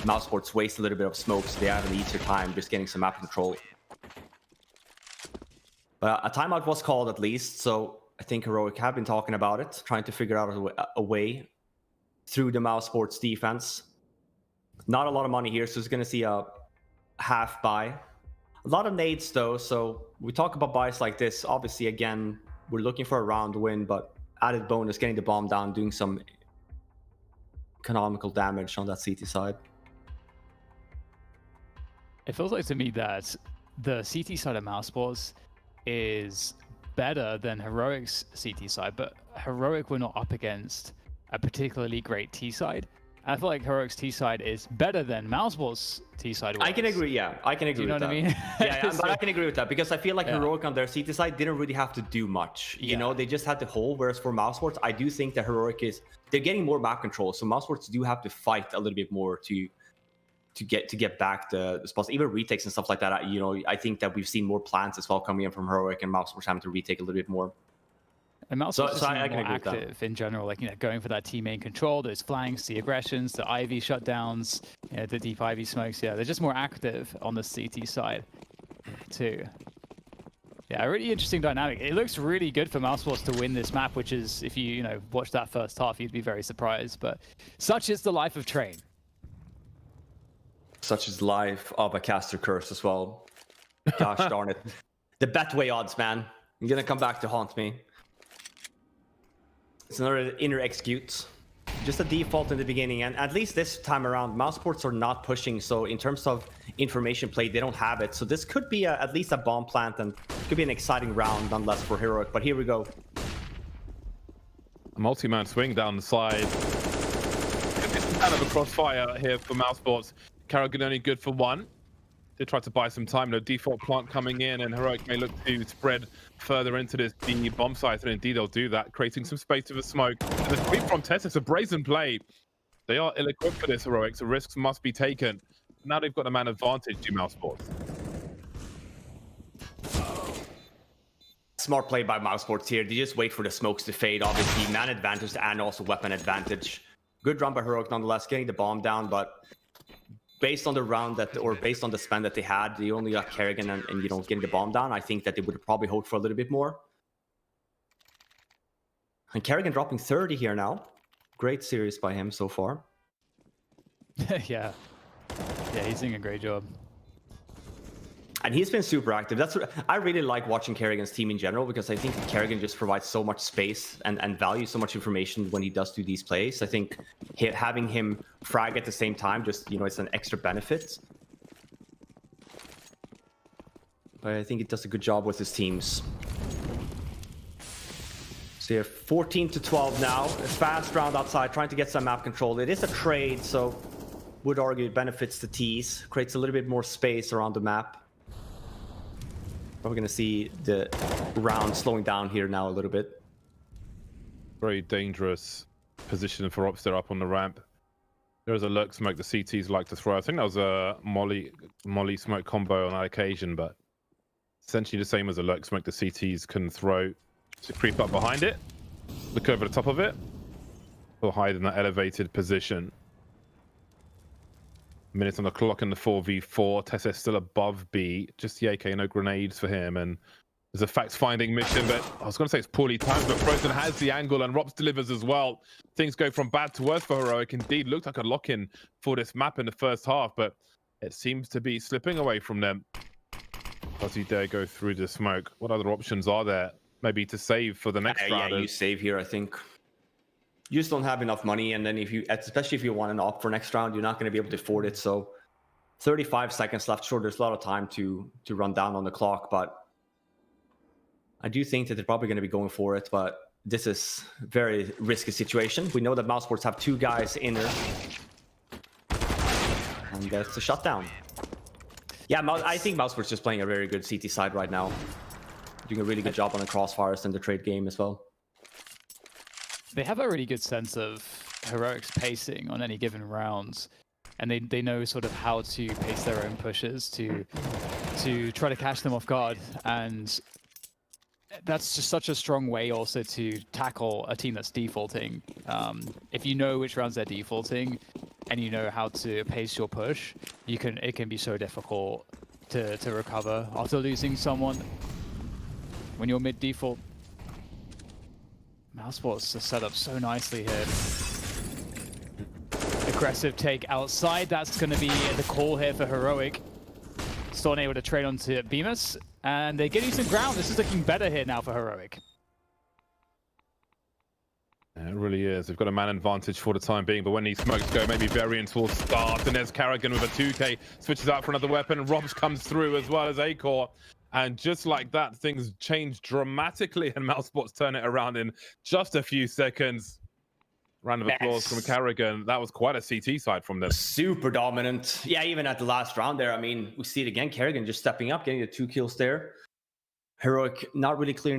Mousesports waste a little bit of smoke, so they have an easier time just getting some map control. But a timeout was called at least, so I think Heroic have been talking about it, trying to figure out a way through the Mousesports defense. Not a lot of money here, so it's going to see a half buy. A lot of nades though, so we talk about buys like this. Obviously, again, we're looking for a round win, but added bonus, getting the bomb down, doing some economical damage on that CT side. It feels like to me that the CT side of Mousesports is better than Heroic's CT side, but Heroic were not up against a particularly great T side. I feel like Heroic's T side is better than Mousesports' T side was. I can agree, yeah. I can agree with that. Do you know what I mean? Yeah, but I can agree with that because I feel like Heroic on their CT side didn't really have to do much. You know, they just had to hold, whereas for Mousesports, I do think that Heroic they're getting more map control. So Mousesports do have to fight a little bit more to get back the spots, even retakes and stuff like that. You know, I think that we've seen more plans as well coming in from Heroic, and Mousesports having to retake a little bit more. And Mousesports is more active in general, like, you know, going for that team main control, those flanks, the aggressions, the Ivy shutdowns, you know, the deep Ivy smokes. Yeah, they're just more active on the CT side too. Yeah, a really interesting dynamic. It looks really good for Mousesports to win this map, which is, if you know, watch that first half, you'd be very surprised. But such is the life of Train. Such is life of a caster curse as well. Gosh darn it. The Betway odds, man. You're gonna come back to haunt me. It's another inner execute. Just a default in the beginning, and at least this time around, Mousesports are not pushing, so in terms of information play, they don't have it. So this could be at least a bomb plant, and could be an exciting round, nonetheless, for Heroic. But here we go. A multi-man swing down the side. It's kind of a crossfire here for Mousesports. Karrigan only good for one. They try to buy some time. No default plant coming in, and Heroic may look to spread further into this the bomb site, and indeed they'll do that, creating some space with the smoke. And the sweep from Tess, it's a brazen play. They are ill-equipped for this, Heroic, so risks must be taken. Now they've got a man advantage to Mousesports. Smart play by Mousesports here. They just wait for the smokes to fade. Obviously, man advantage and also weapon advantage. Good run by Heroic nonetheless, getting the bomb down, but based on the round or based on the spend that they had, they only got Karrigan and you know, getting the bomb down. I think that they would have probably hoped for a little bit more. And Karrigan dropping 30 here now. Great series by him so far. Yeah, he's doing a great job. And he's been super active. That's what I really like watching Karrigan's team in general, because I think Karrigan just provides so much space and value, so much information when he does do these plays. I think having him frag at the same time, just, you know, it's an extra benefit. But I think it does a good job with his teams. So you're 14-12 now. A fast round outside, trying to get some map control. It is a trade, so would argue it benefits the T's. Creates a little bit more space around the map. Probably going to see the round slowing down here now a little bit. Very dangerous position for Ops there up on the ramp. There is a lurk smoke the CTs like to throw. I think that was a molly smoke combo on that occasion, but essentially the same as a lurk smoke the CTs can throw. To creep up behind it, look over the top of it, or hide in that elevated position. Minutes on the clock in the 4v4. Tessa still above B. Just the AK, no grenades for him. And there's a fact-finding mission, but I was going to say it's poorly timed, but Frozen has the angle and Rops delivers as well. Things go from bad to worse for Heroic. Indeed, looked like a lock-in for this map in the first half, but it seems to be slipping away from them. Does he dare go through the smoke? What other options are there? Maybe to save for the next round. Yeah, you save here, I think. You just don't have enough money, and then especially if you want an op for next round, you're not going to be able to afford it. So 35 seconds left. Sure, there's a lot of time to run down on the clock, but I do think that they're probably going to be going for it. But this is a very risky situation. We know that Mousesports have two guys in there, and that's a shutdown. Yeah, I think Mousesports just playing a very good CT side right now, doing a really good job on the crossfires and the trade game as well. They have a really good sense of Heroic's pacing on any given rounds, and they know sort of how to pace their own pushes to try to catch them off guard, and that's just such a strong way also to tackle a team that's defaulting. If you know which rounds they're defaulting and you know how to pace your push, it can be so difficult to recover after losing someone when you're mid default. Mousesports is set up so nicely here. Aggressive take outside. That's going to be the call here for Heroic. Still unable to trade onto Bemis, and they're getting some ground. This is looking better here now for Heroic. It really is. They've got a man advantage for the time being, but when these smokes go, maybe variants will start. And there's Carrigan with a 2K, switches out for another weapon. Robs comes through as well as Acor. And just like that, things change dramatically, and Mousesports turn it around in just a few seconds. Round of applause from Carrigan. That was quite a CT side from them. Super dominant. Yeah, even at the last round there, I mean, we see it again. Carrigan just stepping up, getting the 2 kills there. Heroic not really clearing the